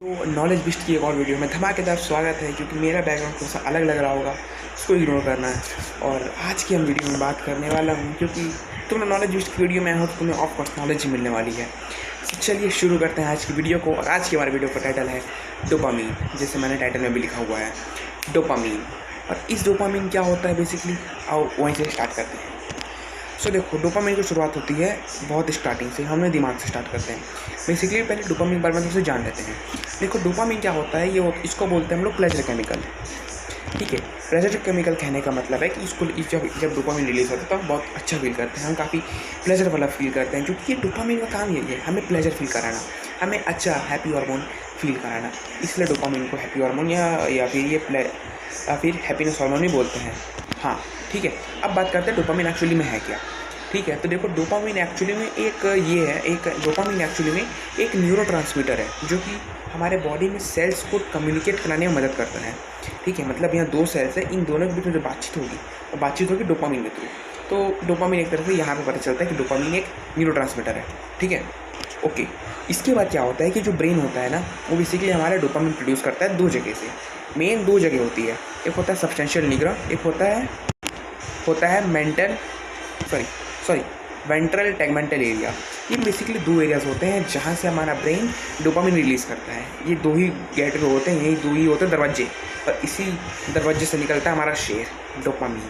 तो नॉलेज बिस्ट की एक और वीडियो में धमाकेदार स्वागत है। क्योंकि मेरा बैकग्राउंड थोड़ा सा अलग लग रहा होगा, उसको इग्नोर करना है। और आज की हम वीडियो में बात करने वाला हूँ, क्योंकि तुमने नॉलेज बिस्ट की वीडियो में आया हो तो तुम्हें ऑफकोर्स नॉलेज ही मिलने वाली है। तो चलिए शुरू करते हैं आज की वीडियो को। और आज की हमारे वीडियो का टाइटल है डोपामीन, जैसे मैंने टाइटल में भी लिखा हुआ है डोपामीन। और इस डोपामीन क्या होता है बेसिकली, आओ वहीं से स्टार्ट करते हैं। सो देखो, डोपामीन की शुरुआत होती है बहुत स्टार्टिंग से, हमने दिमाग से स्टार्ट करते हैं। बेसिकली पहले डोपामीन के बारे में थोड़ा जान लेते हैं। देखो डोपामीन क्या होता है, इसको बोलते हैं हम लोग प्लेजर केमिकल। ठीक है, प्लेजर केमिकल कहने का मतलब है कि जब डोपामीन रिलीज होता है तो हम बहुत अच्छा फील करते हैं, हम काफ़ी प्लेजर वाला फील करते हैं। क्योंकि ये डोपामीन का काम यही है, हमें प्लेजर फील कराना, हमें अच्छा हैप्पी हार्मोन फील कराना। इसलिए डोपामीन को हैप्पी हार्मोन या फिर हैप्पीनेस हार्मोन ही बोलते हैं। हाँ ठीक है, अब बात करते हैं डोपामीन एक्चुअली में है क्या। ठीक है, तो देखो डोपामीन एक्चुअली में डोपामीन एक्चुअली में एक न्यूरोट्रांसमीटर है, जो कि हमारे बॉडी में सेल्स को कम्युनिकेट कराने में मदद करता है। ठीक है, मतलब यहाँ दो सेल्स है, इन दोनों के बीच में जो बातचीत होगी डोपामीन के थ्रू। तो डोपामीन एक तरह से यहाँ पे पता चलता है कि डोपामीन एक न्यूरोट्रांसमीटर है। ठीक है, ओके। इसके बाद क्या होता है कि जो ब्रेन होता है ना, वो बेसिकली हमारा डोपामीन प्रोड्यूस करता है दो जगह से। मेन दो जगह होती है, एक होता है सबस्टेंशियल निग्रा, एक होता है वेंट्रल टैगमेंटल एरिया। ये बेसिकली दो एरियाज होते हैं जहाँ से हमारा ब्रेन डोपामिन रिलीज़ करता है। ये दो ही गेटवे होते हैं, यही दो ही होते हैं दरवाजे, और इसी दरवाजे से निकलता है हमारा शेर डोपामिन।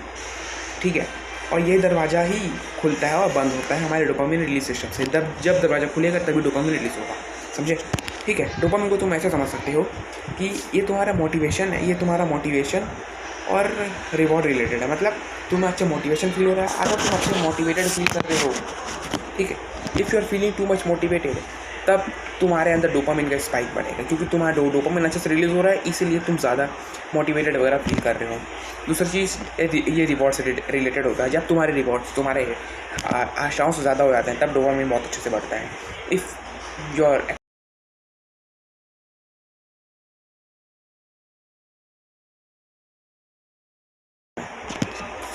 ठीक है, और ये दरवाज़ा ही खुलता है और बंद होता है हमारे डोपामिन रिलीज सिस्टम से। जब दरवाज़ा खुलेगा तभी डोपामिन रिलीज़ होगा, समझे। ठीक है, डोपामिन को तुम ऐसे समझ सकते हो कि ये तुम्हारा मोटिवेशन है, ये तुम्हारा मोटिवेशन और रिवॉर्ड रिलेटेड है। मतलब तुम्हें अच्छा मोटिवेशन फील हो रहा है, अगर तुम अच्छे मोटिवेटेड फील कर रहे हो, ठीक है, if you are feeling too much motivated, तब तुम्हारे अंदर डोपामिन का स्पाइक बढ़ेगा, क्योंकि तुम्हारा डोपामिन अच्छे से रिलीज़ हो रहा है, इसीलिए तुम ज़्यादा मोटिवेटेड वगैरह फील कर रहे हो। दूसरी चीज़ ये रिवॉर्ड से रिलेटेड होता है। जब तुम्हारे रिवॉर्ड्स तुम्हारे आशाओं से ज़्यादा हो जाते हैं, तब डोपामिन बहुत अच्छे से बढ़ता है। इफ़ योर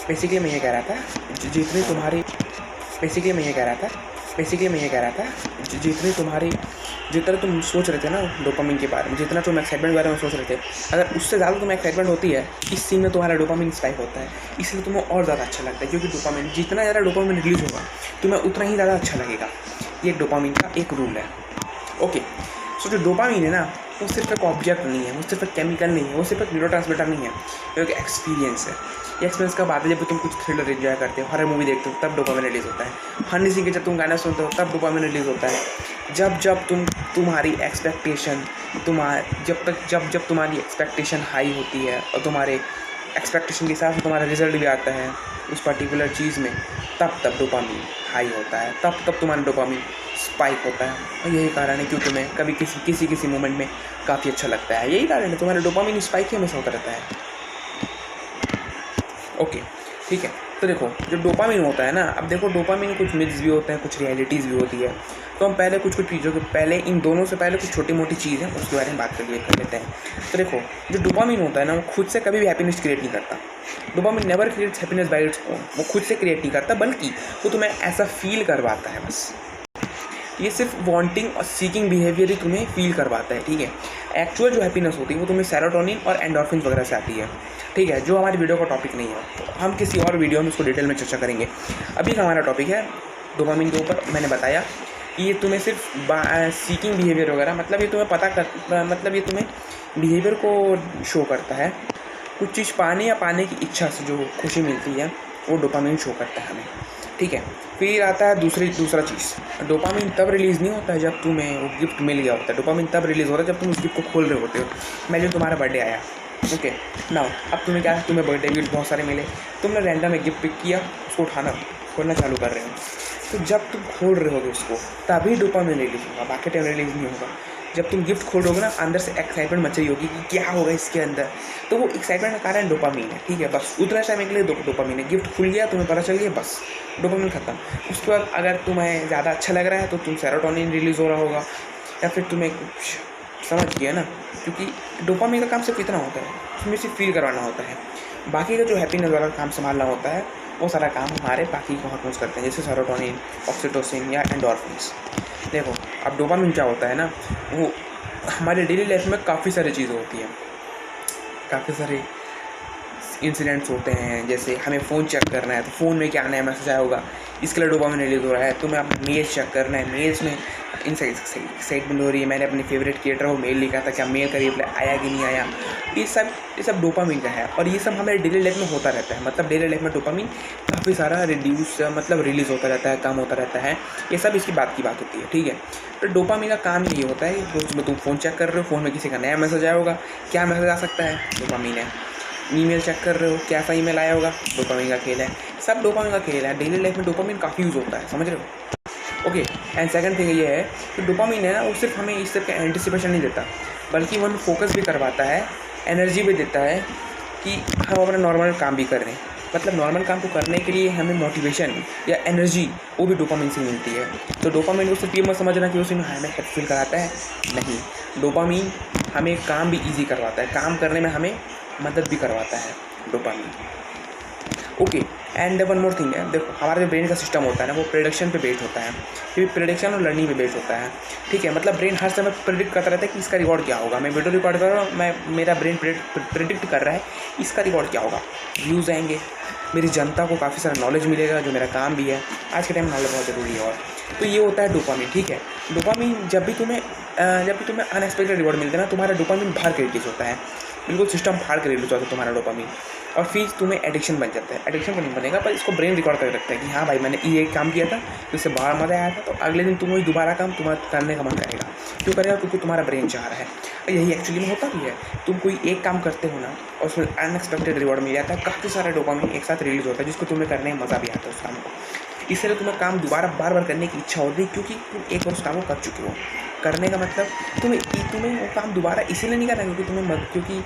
बेसिकली मैं ये कह रहा था जितनी तुम्हारी जितना तुम सोच रहे थे ना डोपामिन के बारे में, जितना तुम एक्साइटमेंट के बारे में सोच रहे थे, अगर उससे ज़्यादा तुम्हें एक्साइटमेंट होती है, इस सीन में तुम्हारा डोपामिन स्पाइक होता है, इसलिए तुम्हें और ज़्यादा अच्छा लगता है। क्योंकि डोपामिन जितना ज़्यादा डोपामिन रिलीज होगा, तुम्हें उतना ही ज़्यादा अच्छा लगेगा। ये डोपामिन का एक रूल है। ओके, सो जो डोपामिन है ना, वो सिर्फ एक ऑब्जेक्ट नहीं है, वो सिर्फ एक केमिकल नहीं है, वो सिर्फ एक न्यूरोट्रांसमीटर नहीं है, वो एक एक्सपीरियंस है। ये एक्सपीरियंस कब आता है, जब तुम कुछ थ्रिलर एंजॉय करते हो, हॉरर मूवी देखते हो, तब डोपामिन रिलीज़ होता है। हनी सिंह के जब तुम गाना सुनते हो, तब डोपामिन रिलीज़ होता है। जब तुम्हारी एक्सपेक्टेशन जब तुम्हारी एक्सपेक्टेशन हाई होती है और तुम्हारे एक्सपेक्टेशन के हिसाब से तुम्हारा रिजल्ट भी आता है उस पर्टिकुलर चीज़ में, तब डोपामिन हाई होता है, तब तुम्हारा डोपामिन स्पाइक होता है। और यही कारण है क्यों तुम्हें कभी किसी मोमेंट में काफ़ी अच्छा लगता है। यही कारण है तुम्हारा डोपामिन स्पाइक ही हमेशा होता रहता है। ओके ठीक है, तो देखो जो डोपामिन होता है ना, अब देखो डोपामिन कुछ मिथ्स भी होते हैं, कुछ रियलिटीज़ भी होती है। तो हम पहले कुछ चीज़ों के पहले इन दोनों से पहले कुछ छोटी मोटी चीज़ है, उसके बारे में बात कर लेते हैं। तो देखो जो डोपामिन होता है ना, वो खुद से कभी भी हैप्पीनेस क्रिएट नहीं करता। Dopamine never creates happiness bye its own. वो खुद से क्रिएट नहीं करता, बल्कि वो तुम्हें ऐसा फील करवाता है बस। ये सिर्फ वांटिंग और सीकिंग बिहेवियर ही तुम्हें फील करवाता है। ठीक है, एक्चुअल जो हैप्पीनेस होती है वो तुम्हें सेरोटोनिन और एंडोर्फिन वगैरह से आती है। ठीक है, जो हमारी वीडियो का टॉपिक नहीं है, तो हम किसी और वीडियो में उसको डिटेल में चर्चा करेंगे। अभी का हमारा टॉपिक है डोपामिन के ऊपर। मैंने बताया कि ये तुम्हें सिर्फ सीकिंग बिहेवियर वगैरह, मतलब ये तुम्हें बिहेवियर को शो करता है। कुछ चीज़ पाने की इच्छा से जो खुशी मिलती है, वो डोपामिन शो करता है हमें। ठीक है, फिर आता है दूसरा चीज़। डोपामिन तब रिलीज़ नहीं होता है जब तुम्हें वो गिफ्ट मिल गया होता है। डोपामिन तब रिलीज़ होता है जब तुम उस गिफ्ट को खोल रहे होते हो। मैं तुम्हारा बर्थडे आया, ओके नाउ, अब तुम्हें बर्थडे गिफ्ट बहुत सारे मिले, तुमने रैंडम एक गिफ्ट पिक किया, उसको खोलना चालू कर रहे हो। तो जब तुम खोल रहे होगे उसको, तभी डोपामिन रिलीज़ होगा, बाकी टाइम रिलीज़ नहीं होगा। जब तुम गिफ्ट खोलोगे ना, अंदर से एक्साइटमेंट मच रही होगी कि क्या होगा इसके अंदर, तो वो एक्साइटमेंट का कारण डोपामिन है। ठीक है, बस उतना टाइम के लिए डोपामिन है। गिफ्ट खुल गया, तुम्हें पता चल गया, बस डोपामिन खत्म। उसके बाद अगर तुम्हें ज़्यादा अच्छा लग रहा है तो तुम सेरोटोनिन रिलीज़ हो रहा होगा, या फिर तुम्हें कुछ समझ गया ना। क्योंकि डोपामिन का काम सिर्फ इतना होता है, उसमें सिर्फ फील करवाना होता है। बाकी का जो हैप्पीनेस वाला काम संभालना होता है, वो सारा काम हमारे बाकी के हार्मोन्स करते हैं, जैसे सेरोटोनिन, ऑक्सीटोसिन या एंडोर्फिन्स। देखो अब डोपामिन क्या होता है ना, वो हमारे डेली लाइफ में काफ़ी सारी चीज़ें होती हैं, काफ़ी सारे इंसिडेंट्स होते हैं। जैसे हमें फ़ोन चेक करना है तो फ़ोन में क्या नया मैसेज आया होगा, इसके लिए डोपामिन रिलीज़ हो रहा है। तुम्हें अपना मेल्स चेक करना है, मेल्स में एक्साइटमेंट हो रही है, मैंने अपने फेवरेट क्रिएटर को मेल लिखा था, क्या मेल का रिप्लाई आया कि नहीं आया। ये सब डोपामिन का है और ये सब हमारे डेली लाइफ में होता रहता है। मतलब डेली लाइफ में डोपामिन काफ़ी सारा रिलीज़ होता रहता है, कम होता रहता है। ये सब इसकी बात होती है, ठीक है। तो डोपामिन का काम यही होता है कि उसमें तुम फ़ोन चेक कर रहे हो, फ़ोन में किसी का नया मैसेज आया होगा, क्या मैसेज आ सकता है, डोपामिन है। ईमेल चेक कर रहे हो, क्या सा ईमेल आया होगा, डोपामिन का खेल है। सब डोपामिन का खेल है। डेली लाइफ में डोपामिन काफ़ी यूज़ होता है, समझ रहे हो। ओके, एंड सेकंड थिंग ये है कि डोपामिन है ना, वो सिर्फ हमें इस तरह का एंटिसिपेशन नहीं देता, बल्कि वो हमें फोकस भी करवाता है, एनर्जी भी देता है कि हम अपना नॉर्मल काम भी कर रहे हैं। मतलब नॉर्मल काम को करने के लिए हमें मोटिवेशन या एनर्जी वो भी डोपामिन से मिलती है। तो डोपामिन को सिर्फ ये मत समझना कि उसे हमें हैप्पी फील कराता है, नहीं। डोपामिन हमें काम भी ईजी करवाता है, काम करने में हमें मदद भी करवाता है dopamine. Okay, and one more thing है, देखो हमारा जो ब्रेन का सिस्टम होता है ना, वो प्रेडिक्शन पे बेस्ड होता है, क्योंकि प्रेडिक्शन और लर्निंग पे बेस्ड होता है, ठीक है। मतलब ब्रेन हर समय प्रेडिक्ट करता रहता है कि इसका रिकॉर्ड क्या होगा। मैं वीडियो रिकॉर्ड कर रहा हूँ, मेरा ब्रेन प्रेडिक्ट कर रहा है इसका रिकॉर्ड क्या होगा, व्यूज़ आएंगे, मेरी जनता को काफ़ी सारा नॉलेज मिलेगा, जो मेरा काम भी है। आज के टाइम नॉलेज बहुत ज़रूरी है। और तो ये होता है डोपामिन, ठीक है। डोपामिन जब भी तुम्हें अनएक्सपेक्टेड रिवॉर्ड मिलता है ना, तुम्हारा डोपामिन बाहर के रिलीज होता है, बिल्कुल सिस्टम फाड़ के रिलीज होता है तुम्हारा डोपामिन, और फिर तुम्हें एडिक्शन बन जाता है। एडिक्शन तो नहीं बनेगा, पर इसको ब्रेन रिकॉर्ड कर रखता है कि हाँ भाई मैंने ये काम किया था तो इससे बड़ा मज़ा आया था, तो अगले दिन तुम्हें दोबारा काम तुम्हारा करने का मन करेगा। क्यों करेगा? क्योंकि तुम्हारा ब्रेन चाह रहा है। और यही एक्चुअली में होता भी है। तुम कोई एक काम करते हो ना और उसमें अनएक्सपेक्टेड रिवॉर्ड मिल जाता है, काफ़ी सारा डोपामिन एक साथ रिलीज होता है, जिसको तुम्हें करने में मज़ा भी आता है उस काम को। इसलिए तुम्हें काम दोबारा बार बार करने की इच्छा होती है, क्योंकि तुम एक बार उस काम को कर चुके हो। करने का मतलब तुम्हें वो काम दोबारा इसीलिए नहीं करना क्योंकि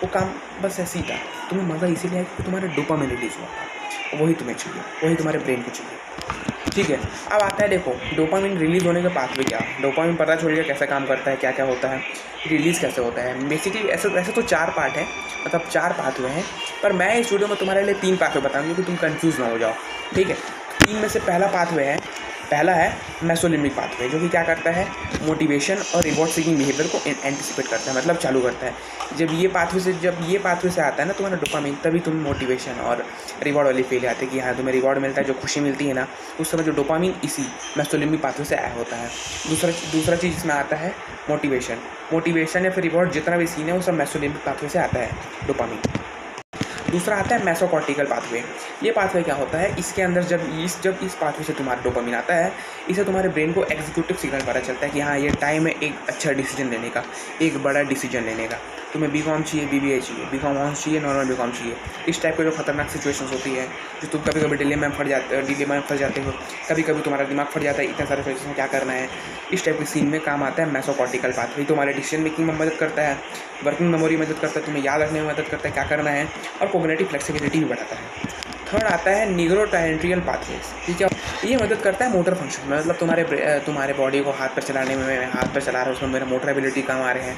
वो काम बस ऐसे ही था, तुम्हें मज़ा इसीलिए है क्योंकि तुम्हारा डोपामिन रिलीज हुआ था, वही तुम्हें चाहिए, वही तुम्हारे ब्रेन को चाहिए, ठीक है। अब आता है, देखो डोपामिन रिलीज़ होने का पाथवे क्या है। डोपामिन पता चल गया कैसे काम करता है, क्या क्या होता है, रिलीज़ कैसे होता है। बेसिकली ऐसे तो 4 पार्ट हैं, मतलब 4 पाथवे हैं, पर मैं इस वीडियो में तुम्हारे लिए 3 पाथवे बताऊंगा कि तुम कंफ्यूज ना हो जाओ, ठीक है। 3 में से पहला है मेसोलिम्बिक पाथवे, जो कि क्या करता है, मोटिवेशन और रिवॉर्ड सीकिंग बिहेवियर को एंटिसिपेट करता है, मतलब चालू करता है। जब ये पाथवे से आता है ना तुम्हारा डोपामिन, तभी तुम्हें मोटिवेशन और रिवॉर्ड वाली फील आती है कि हाँ तुम्हें रिवॉर्ड मिलता है, जो खुशी मिलती है ना, उस समय जो डोपामिन इसी मेसोलिम्बिक पाथवे से आया होता है। दूसरा चीज़ इसमें आता है मोटिवेशन या फिर रिवॉर्ड, जितना भी सीन है वो सब मेसोलिम्बिक पाथवे से आता है डोपामिन। दूसरा आता है मेसोकॉर्टिकल पाथवे। ये पाथवे क्या होता है, इसके अंदर जब इस पाथवे से तुम्हारा डोपामिन आता है, इसे तुम्हारे ब्रेन को एग्जीक्यूटिव सिग्नल पता चलता है कि हाँ ये टाइम है एक अच्छा डिसीजन लेने का, एक बड़ा डिसीजन लेने का। तुम्हें बीकॉम चाहिए, बीबीए चाहिए, बीकॉम ऑनर्स चाहिए, नॉर्मल बीकॉम चाहिए। इस टाइप के जो खतरनाक सिचुएशंस होती है, जो तुम कभी कभी डिलेमा में फंस जाते हो, कभी कभी तुम्हारा दिमाग फट जाता है, इतने सारे सिचुएशन में क्या करना है। इस टाइप के सीन में काम आता है मेसोकॉर्टिकल पाथवे। तुम्हारे डिसीजन मेकिंग में मदद करता है, वर्किंग मेमोरी मदद करता है, तुम्हें याद रखने में मदद करता है क्या करना है, और कोग्निटिव फ्लेक्सिबिलिटी भी बढ़ाता है। थर्ड आता है न्यूरोट्रांसमीटर पाथवेज, ठीक है। ये मदद करता है मोटर फंक्शन में, मतलब तुम्हारे बॉडी को हाथ पर चलाने में, मैं हाथ पर चला रहा हूँ उसमें मेरा मोटर एबिलिटी काम आ रहे हैं,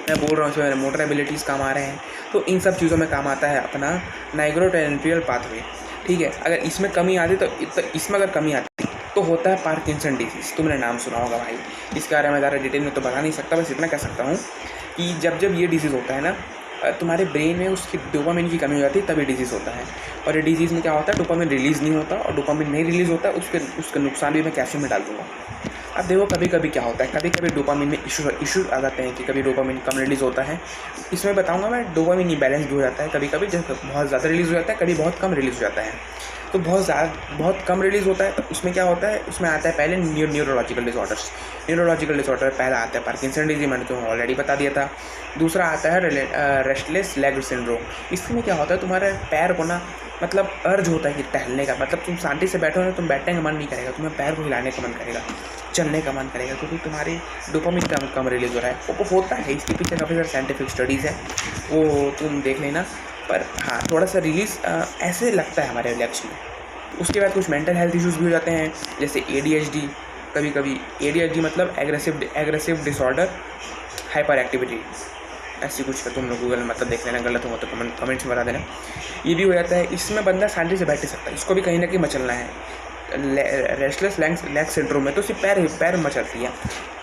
मैं बोल रहा हूँ उसमें मेरे मोटर एबिलिटीज़ काम आ रहे हैं। तो इन सब चीज़ों में काम आता है अपना न्यूरोट्रांसमीटर पाथवे, ठीक है। अगर इसमें कमी आती इसमें अगर कमी आती तो होता है पार्किंसन डिजीज़। तुमने नाम सुना होगा भाई, इसके बारे में ज़्यादा डिटेल में तो बता नहीं सकता, बस इतना कह सकता हूँ कि जब ये डिजीज़ होता है ना, तुम्हारे ब्रेन में उसकी डोपामिन की कमी हो जाती है, तभी डिजीज़ होता है। और ये डिजीज़ में क्या होता है, डोपामिन रिलीज़ नहीं होता, और डोपामिन नहीं रिलीज़ होता है उसके नुकसान भी मैं कैप्शन में डाल दूँगा। अब देखो कभी कभी क्या होता है, कभी कभी डोपामिन में इशू आ जाते हैं कि कभी डोपामिन कम रिलीज़ होता है। इसमें बताऊँगा मैं, डोपामिन इम्बैलेंस भी हो जाता है कभी कभी, जब बहुत ज़्यादा रिलीज़ हो जाता है, कभी बहुत कम रिलीज़ हो जाता है। तो बहुत कम रिलीज़ होता है तो उसमें क्या होता है, उसमें आता है पहले न्यूरोलॉजिकल डिसऑर्डर पहला आता है पार्किंसन डिजीज, मैंने तुम्हें ऑलरेडी बता दिया था। दूसरा आता है रेस्टलेस लेग सिंड्रोम। इसमें क्या होता है, तुम्हारे पैर को ना, मतलब अर्ज होता है कि टहलने का, मतलब तुम शांति से बैठो ना, तुम बैठने का मन नहीं करेगा, तुम्हें पैर को हिलाने का मन करेगा, चलने का मन करेगा, क्योंकि तुम्हारी डोपामिन कम रिलीज़ हो रहा है। वो होता है, इसके पीछे काफ़ी सारे साइंटिफिक स्टडीज़ है, वो तुम देख लेना। पर हाँ, थोड़ा सा रिलीज़ ऐसे लगता है हमारे रिलैक्स में। उसके बाद कुछ मेंटल हेल्थ इश्यूज़ भी हो जाते हैं, जैसे ADHD। कभी ADHD मतलब एग्रेसिव डिसऑर्डर हाइपर एक्टिविटी, ऐसी कुछ तुम लोग गूगल मतलब देख लेना, गलत हो तो कमेंट्स में बता देना। ये भी हो जाता है। इसमें बंदा शांति से बैठ नहीं सकता, इसको भी कहीं ना कहीं मचलना है। रेस्टलेस लैग सिंड्रोम में तो सिर्फ पैर मचलती है,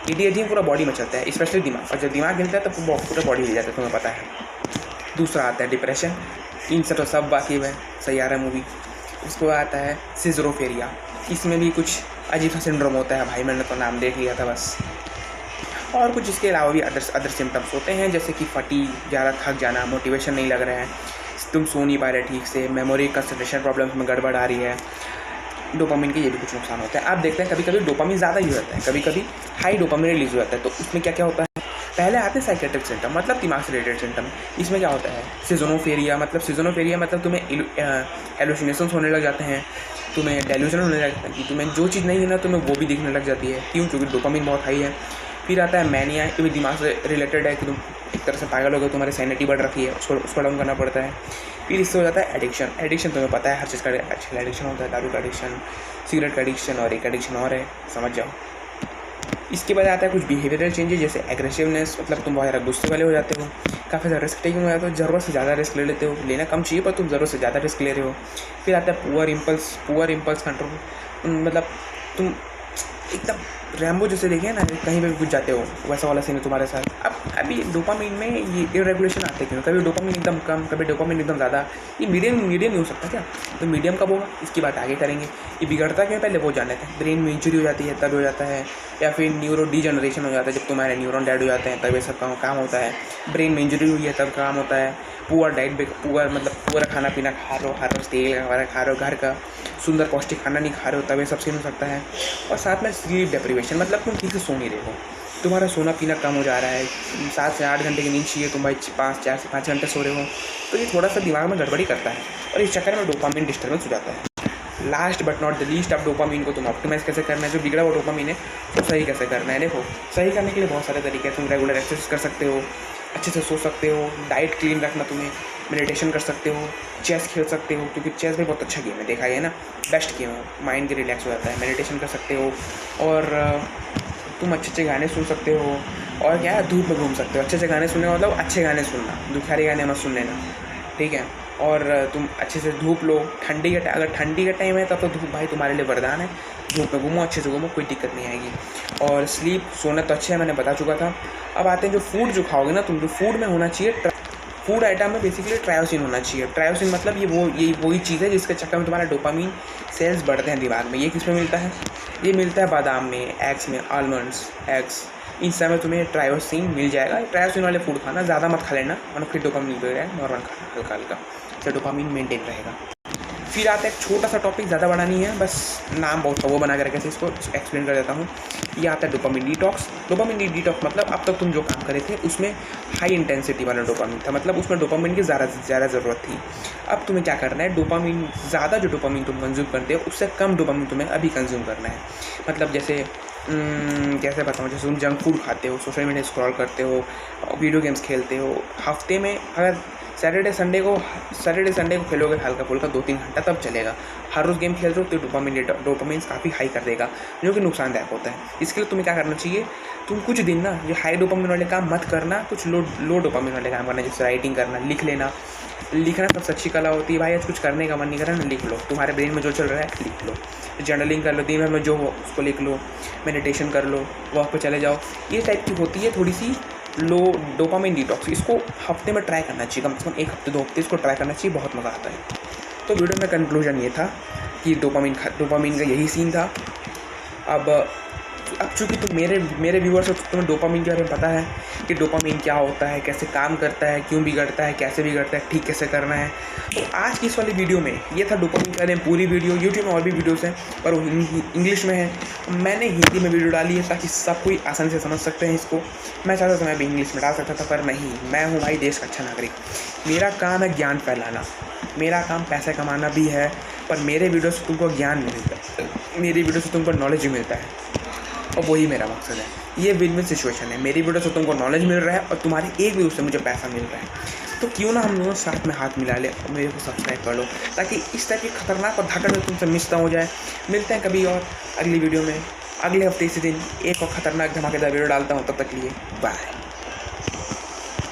ADHD पूरा बॉडी मचलता है, स्पेशली दिमाग, और जब दिमाग हिलता है तो पूरा बॉडी हिल जाता है, तुम्हें पता है। दूसरा आता है डिप्रेशन, इन सब तो सब वाकिफ है, सैयारा मूवी। उसको आता है सिजोफ्रेनिया, इसमें भी कुछ अजीब सा सिंड्रोम होता है भाई, मैंने तो नाम देख लिया था बस। और कुछ इसके अलावा भी अदर सिम्टम्स होते हैं, जैसे कि फटीग, ज़्यादा थक जाना, मोटिवेशन नहीं लग रहा है, तुम सो नहीं पा रहे ठीक से, मेमोरी कंसंट्रेशन प्रॉब्लम्स में गड़बड़ आ रही है। डोपामिन के ये भी कुछ नुकसान होते हैं। आप देखते हैं कभी कभी डोपामिन ज़्यादा यूज होता है, कभी कभी हाई डोपामिन रिलीज हो जाता है। तो उसमें क्या क्या होता है, पहले आते हैं साइकेट्रिक सिम्टम, मतलब दिमाग से रिलेटेड सिम्टम। इसमें क्या होता है, सिजोफ्रेनिया मतलब तुम्हें हेलुसिनेशंस होने लग जाते हैं, तुम्हें डेल्यूजन होने लग जाता है कि तुम्हें जो चीज़ नहीं है ना तुम्हें वो भी दिखने लग जाती है। क्यों? क्योंकि डोपामिन बहुत हाई है। फिर आता है मैनिया, ये भी दिमाग से रिलेटेड है कि तुम एक तरह से पागल हो गए, तुम्हारी सैनिटी बढ़ रखी है, उसको डाउन करना पड़ता है। फिर इससे हो जाता है एडिक्शन तुम्हें पता है हर चीज़ का एडिक्शन होता है, दारू का एडिक्शन, सिगरेट का एडिक्शन, और एक एडिक्शन और है, समझ जाओ। इसके बाद आता है कुछ बिहेवियरल चेंजेस, जैसे एग्रेसिवनेस, मतलब तुम बहुत ज़्यादा गुस्से वाले हो जाते हो, काफ़ी ज़्यादा रिस्क टेकिंग हो जाते हो, ज़रूरत से ज़्यादा रिस्क ले लेते हो, लेना कम चाहिए पर तुम ज़रूरत से ज़्यादा रिस्क ले रहे हो। फिर आता है पुअर इम्पल्स कंट्रोल, मतलब तुम एकदम रैम्बो जैसे देखे ना, कहीं पे भी घुस जाते हो, वैसा वाला सीन है तुम्हारे साथ। अब अभी डोपामिन में ये इरेगुलेशन आते क्यों, कभी डोपामिन एकदम कम, कभी डोपामिन एकदम ज़्यादा, ये मीडियम नहीं हो सकता क्या? तो मीडियम कब होगा इसकी बात आगे करेंगे। ये बिगड़ता क्यों पहले वो जान लेते हैं। ब्रेन में इंजरी हो जाती है तब हो जाता है, या फिर न्यूरो डिजनरेशन हो जाता है, जब तुम्हारे न्यूरॉन डेड हो जाते हैं तब ये सब काम होता है। ब्रेन में इंजरी हुई है तब काम होता है। पुअर डाइट, पुअर खाना पीना खा रहे हो, हर रोज़ तेल वगैरह खा रहे हो, घर का सुंदर पौष्टिक खाना नहीं खा रहे हो, तब ये सब सीन हो सकता है। और साथ में स्लीप डिप्रीवेशन, मतलब तुम ठीक से सो नहीं रहे हो, तुम्हारा सोना पीना कम हो जा रहा है, 7 से 8 घंटे की नींद चाहिए, तुम भाई 4 से 5 घंटे सो रहे हो, तो ये थोड़ा सा दिमाग में गड़बड़ी करता है और इस चक्कर में डोपामिन डिस्टर्बेंस हो जाता है। Last but not the least, अब डोपामिन को तुम ऑप्टिमाइज़ कैसे करना है, जो बिगड़ा हुआ डोपामिन है तो सही कैसे करना है। देखो, सही करने के लिए बहुत सारे तरीके हैं। तुम रेगुलर एक्सरसाइज कर सकते हो, अच्छे से सो सकते हो, डाइट क्लीन रखना, तुम्हें मेडिटेशन कर सकते हो, चेस खेल सकते हो, क्योंकि चेस भी बहुत अच्छा गेम है, देखा है ना, बेस्ट गेम है, माइंड के रिलैक्स हो जाता है। मेडिटेशन कर सकते हो, और तुम अच्छे गाने सुन सकते हो, और क्या है, धूप में घूम सकते हो। अच्छे गाने सुनने मतलब अच्छे गाने सुनना, दुखियारी गाने मत सुन लेना, ठीक है। और तुम अच्छे से धूप लो, अगर ठंडी का टाइम है तब तो धूप भाई तुम्हारे लिए वरदान है, धूप में घूमो, अच्छे से घूमो, कोई दिक्कत नहीं आएगी। और स्लीप, सोना तो अच्छा है, मैंने बता चुका था। अब आते हैं जो फूड जो खाओगे ना तुम, जो फूड में होना चाहिए, फूड आइटम में बेसिकली ट्रायोसिन होना चाहिए। ट्रायोसिन मतलब ये वही चीज़ है जिसके चक्कर में तुम्हारा डोपामिन सेल्स बढ़ते हैं दिमाग में। ये किस में मिलता है? ये मिलता है बादाम में, एग्स में, आलमंड्स, एग्स, इन सब में तुम्हें ट्रायोसिन मिल जाएगा। ट्रायोसिन वाले फूड खाना, ज़्यादा मत खा लेना वरना फिर डोपामिन बढ़ेगा, नॉर्मल खाना हल्का हल्का, तो डोपामिन मेंटेन रहेगा। फिर आता है एक छोटा सा टॉपिक, ज़्यादा बड़ा नहीं है, बस नाम बहुत वो बना कर कैसे इसको एक्सप्लेन कर देता हूँ। ये आता है डोपामिन डिटॉक्स। डोपामिन डिटॉक्स मतलब अब तक तुम जो काम करे थे उसमें हाई इंटेंसिटी वाला डोपामिन था, मतलब उसमें डोपामिन की ज़्यादा ज़रूरत थी। अब तुम्हें क्या करना है, डोपामिन ज़्यादा जो डोपामिन तुम कंज्यूम करते हो उससे कम डोपामिन तुम्हें अभी कंज्यूम करना है। मतलब जैसे कैसे बताऊँ, जैसे तुम जंक फूड खाते हो, सोशल मीडिया स्क्रॉल करते हो, वीडियो गेम्स खेलते हो, हफ्ते में अगर सैटरडे संडे को खेलोगे हल्का फुल्का 2-3 घंटा तब चलेगा। हर रोज़ गेम खेल रहे हो तो डोपामिन काफ़ी हाई कर देगा, जो कि नुकसानदायक होता है। इसके लिए तुम्हें क्या करना चाहिए, तुम कुछ दिन ना ये हाई डोपामिन वाले काम मत करना, कुछ लो डोपामिन वाले काम करना, जैसे राइटिंग करना, लिख लेना। लिखना सबसे अच्छी कला होती है भाई। आज कुछ करने का मन नहीं कर रहा ना, लिख लो, तुम्हारे ब्रेन में जो चल रहा है लिख लो, जर्नलिंग कर लो, दिन भर में जो हो उसको लिख लो, मेडिटेशन कर लो, वॉक पे चले जाओ। ये टाइप की होती है थोड़ी सी लो डोपामिन डिटॉक्स। इसको हफ्ते में ट्राई करना चाहिए, कम से कम 1 हफ्ते 2 हफ्ते इसको ट्राई करना चाहिए, बहुत मज़ा आता है। तो वीडियो में कंक्लूजन ये था कि डोपामिन का यही सीन था। अब चूँकि तुम मेरे व्यूअर्स हो तो तुम्हें डोपामिन के बारे में पता है कि डोपामिन क्या होता है, कैसे काम करता है, क्यों बिगड़ता है, कैसे बिगड़ता है, ठीक कैसे करना है। तो आज की इस वाली वीडियो में ये था डोपामिन के बारे में पूरी वीडियो। यूट्यूब में और भी वीडियोस हैं पर वो इंग्लिश में है, मैंने हिंदी में वीडियो डाली है ताकि सब कोई आसानी से समझ सकते हैं इसको। मैं चाहता था मैं भी इंग्लिश में डाल सकता था पर नहीं, मैं हूँ भाई देश का अच्छा नागरिक, मेरा काम है ज्ञान फैलाना, मेरा काम पैसे कमाना भी है, पर मेरे वीडियो से तुमको ज्ञान मिलता है, मेरी वीडियो से तुमको नॉलेज मिलता है, और वही मेरा मकसद है। ये विन विन सिचुएशन है, मेरी वीडियो से तुमको नॉलेज मिल रहा है और तुम्हारे एक वीडियो से मुझे पैसा मिल रहा है। तो क्यों ना हम दोनों साथ में हाथ मिला ले और मेरे को सब्सक्राइब कर लो, ताकि इस टाइप की खतरनाक और धाकड़ में तुमसे मिस ना हो जाए। मिलते हैं कभी और अगली वीडियो में, अगले हफ्ते इसी दिन एक और ख़तरनाक धमाकेदार वीडियो डालता हूँ। तब तक लिए बाय।